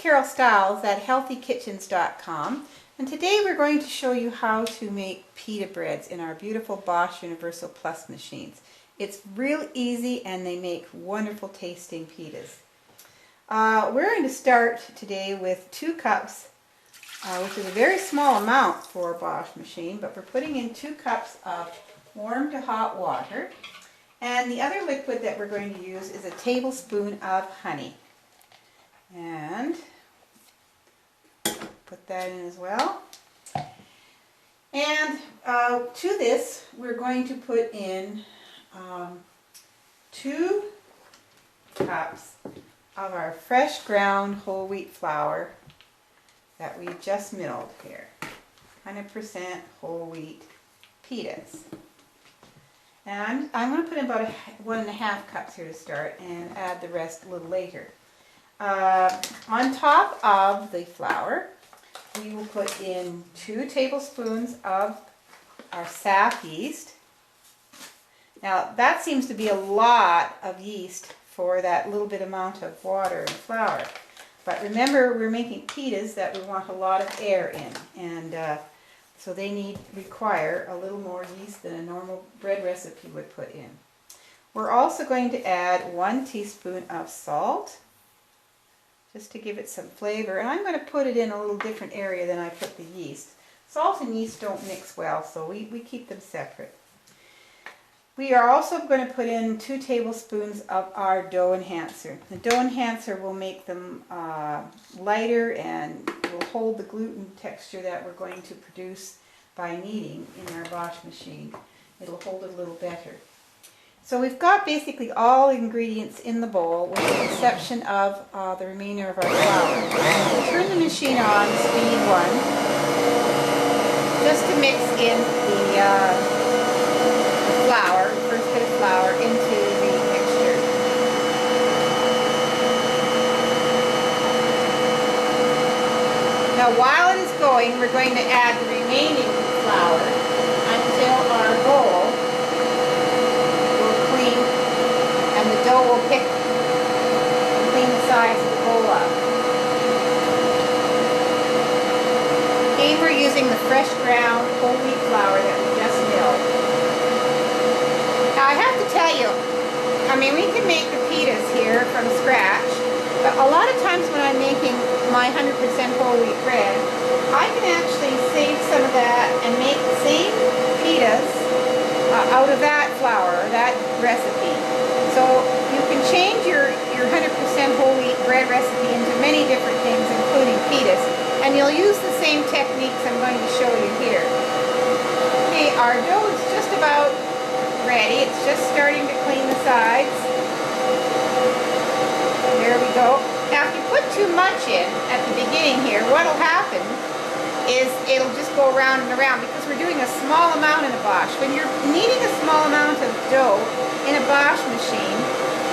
Carol Stiles at healthykitchens.com, and today we're going to show you how to make pita breads in our beautiful Bosch Universal Plus machines. It's real easy and they make wonderful tasting pitas. We're going to start today with 2 cups, which is a very small amount for a Bosch machine, but we're putting in 2 cups of warm to hot water. And the other liquid that we're going to use is a tablespoon of honey. And put that in as well. And to this, we're going to put in 2 cups of our fresh ground whole wheat flour that we just milled here. 100% whole wheat pitas. And I'm going to put in about 1.5 cups here to start and add the rest a little later. On top of the flour, we will put in 2 tablespoons of our sap yeast. Now that seems to be a lot of yeast for that little bit amount of water and flour. But remember, we're making pitas that we want a lot of air in, and so they require a little more yeast than a normal bread recipe would put in. We're also going to add 1 teaspoon of salt, just to give it some flavor. And I'm going to put it in a little different area than I put the yeast. Salt and yeast don't mix well, so we keep them separate. We are also going to put in 2 tablespoons of our dough enhancer. The dough enhancer will make them lighter and will hold the gluten texture that we're going to produce by kneading in our Bosch machine. It'll hold it a little better. So we've got basically all the ingredients in the bowl with the exception of the remainder of our flour. We'll turn the machine on speed 1 just to mix in the flour, the first bit of flour, into the mixture. Now while it is going, we're going to add the remaining flour until our bowl will clean and the dough will pick and clean the sides of the bowl up. Again, we're using the fresh ground whole wheat flour that we just milled. Now I have to tell you, I mean, we can make the pitas here from scratch, but a lot of times when I'm making my 100% whole wheat bread, I can actually save some of that and make the same pitas out of that flour, that recipe. So you can change your 100% whole wheat bread recipe into many different things, including pitas, and you'll use the same techniques I'm going to show you here. Okay, our dough is just about ready. It's just starting to clean the sides. There we go. Now if you put too much in at the beginning here, what'll happen is it'll just go around and around because we're doing a small amount in a Bosch. When you're kneading a small amount of dough in a Bosch machine,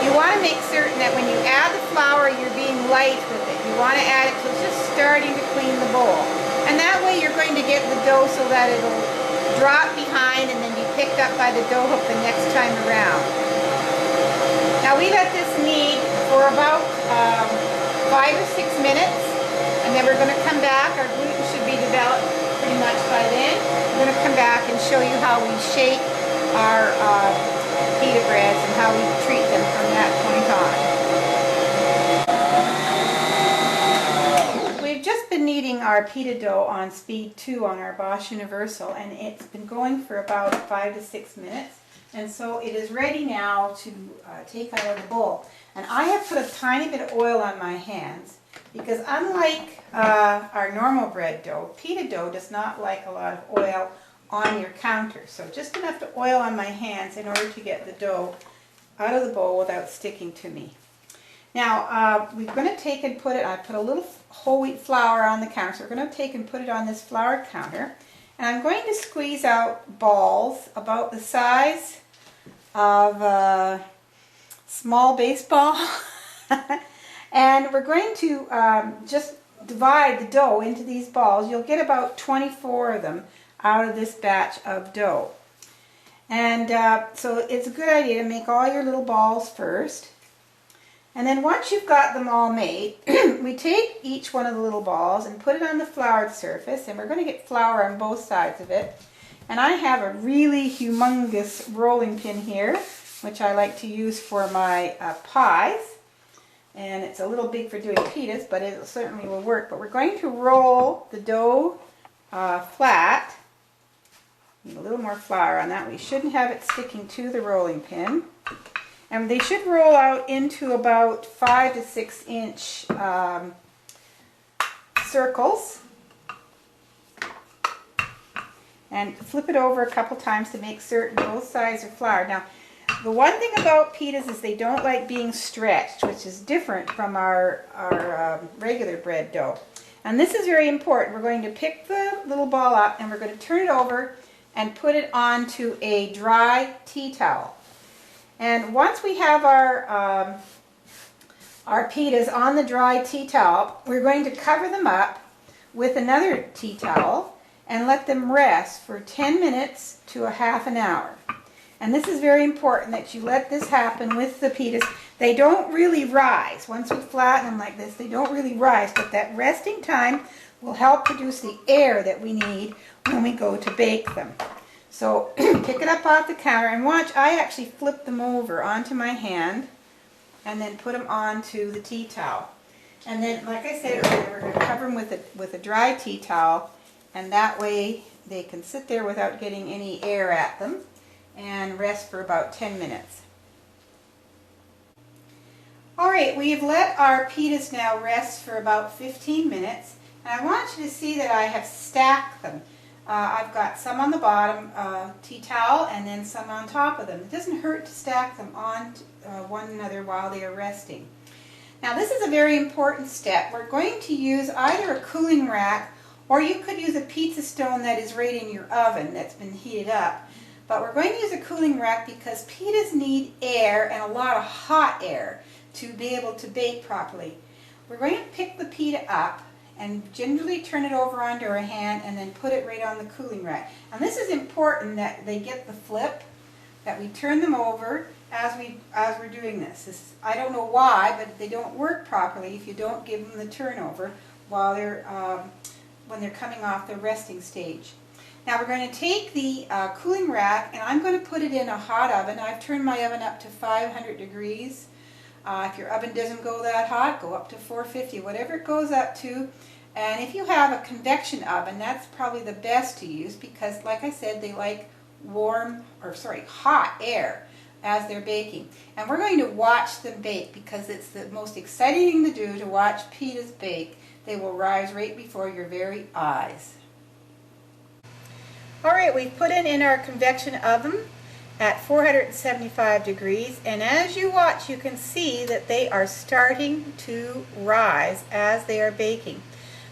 you want to make certain that when you add the flour, you're being light with it. You want to add it till it's just starting to clean the bowl. And that way you're going to get the dough so that it'll drop behind and then be picked up by the dough hook the next time around. Now we let this knead for about 5 or 6 minutes, and then we're going to come back. Our gluten should be developed pretty much by then. We're going to come back and show you how we shape our pita breads and how we treat them from that point on. We've just been kneading our pita dough on speed 2 on our Bosch Universal, and it's been going for about 5 to 6 minutes. And so it is ready now to take out of the bowl. And I have put a tiny bit of oil on my hands because unlike our normal bread dough, pita dough does not like a lot of oil on your counter. So just enough of oil on my hands in order to get the dough out of the bowl without sticking to me. Now we're going to take and put it, I put a little whole wheat flour on the counter, so we're going to take and put it on this flour counter. And I'm going to squeeze out balls about the size of a small baseball. And we're going to just divide the dough into these balls. You'll get about 24 of them out of this batch of dough. And so it's a good idea to make all your little balls first. And then once you've got them all made, we take each one of the little balls and put it on the floured surface, and we're going to get flour on both sides of it. And I have a really humongous rolling pin here, which I like to use for my pies. And it's a little big for doing pitas, but it certainly will work. But we're going to roll the dough flat. Need a little more flour on that. We shouldn't have it sticking to the rolling pin. And they should roll out into about 5 to 6 inch circles. And flip it over a couple times to make certain both sides are floured. Now, the one thing about pitas is they don't like being stretched, which is different from our regular bread dough. And this is very important. We're going to pick the little ball up and we're going to turn it over and put it onto a dry tea towel. And once we have our pitas on the dry tea towel, we're going to cover them up with another tea towel and let them rest for 10 minutes to a half an hour. And this is very important that you let this happen with the pitas. They don't really rise. Once we flatten them like this, they don't really rise, but that resting time will help produce the air that we need when we go to bake them. So pick it up off the counter and watch, I actually flip them over onto my hand and then put them onto the tea towel. And then, like I said earlier, we're going to cover them with a dry tea towel, and that way they can sit there without getting any air at them and rest for about 10 minutes. Alright, we've let our pitas now rest for about 15 minutes, and I want you to see that I have stacked them. I've got some on the bottom tea towel and then some on top of them. It doesn't hurt to stack them on one another while they are resting. Now this is a very important step. We're going to use either a cooling rack, or you could use a pizza stone that is right in your oven that's been heated up. But we're going to use a cooling rack because pitas need air and a lot of hot air to be able to bake properly. We're going to pick the pita up and gingerly turn it over onto our hand and then put it right on the cooling rack. And this is important that they get the flip, that we turn them over as we're doing this. I don't know why, but they don't work properly if you don't give them the turnover while they're when they're coming off the resting stage. Now we're going to take the cooling rack and I'm going to put it in a hot oven. I've turned my oven up to 500 degrees. If your oven doesn't go that hot, go up to 450, whatever it goes up to. And if you have a convection oven, that's probably the best to use because, like I said, they like hot air as they're baking. And we're going to watch them bake because it's the most exciting thing to do, to watch pitas bake. They will rise right before your very eyes. Alright, we've put it in our convection oven at 475 degrees, and as you watch you can see that they are starting to rise as they are baking.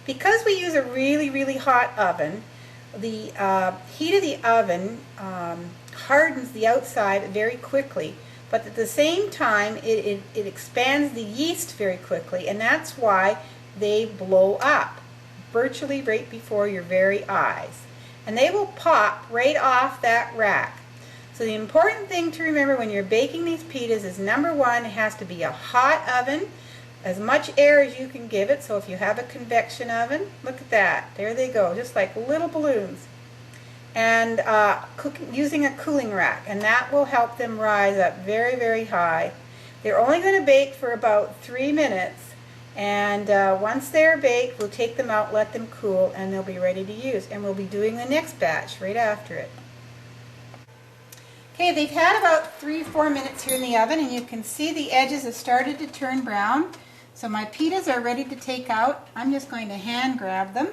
Because we use a really hot oven, the heat of the oven hardens the outside very quickly, but at the same time it expands the yeast very quickly, and that's why they blow up virtually right before your very eyes. And they will pop right off that rack. So the important thing to remember when you're baking these pitas is, number one, it has to be a hot oven, as much air as you can give it. So if you have a convection oven, look at that, there they go, just like little balloons. And using a cooling rack, and that will help them rise up very high. They're only going to bake for about 3 minutes, and once they're baked, we'll take them out, let them cool, and they'll be ready to use. And we'll be doing the next batch right after it. Okay, they've had about 3 or 4 minutes here in the oven, and you can see the edges have started to turn brown. So my pitas are ready to take out. I'm just going to hand grab them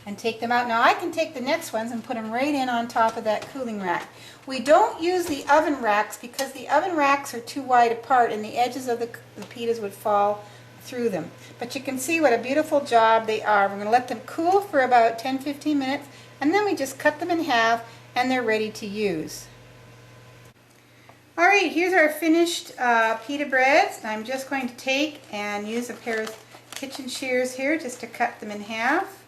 and take them out. Now I can take the next ones and put them right in on top of that cooling rack. We don't use the oven racks because the oven racks are too wide apart and the edges of the pitas would fall through them. But you can see what a beautiful job they are. We're going to let them cool for about 10-15 minutes, and then we just cut them in half and they're ready to use. Alright, here's our finished pita breads. I'm just going to take and use a pair of kitchen shears here just to cut them in half.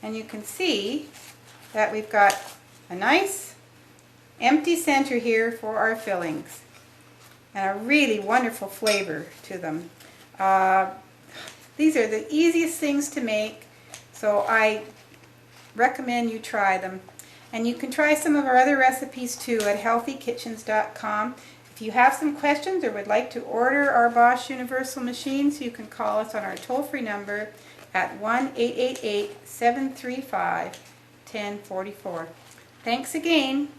And you can see that we've got a nice empty center here for our fillings. and a really wonderful flavor to them. These are the easiest things to make, so I recommend you try them. And you can try some of our other recipes too at healthykitchens.com. If you have some questions or would like to order our Bosch Universal machines, you can call us on our toll-free number at 1-888-735-1044. Thanks again.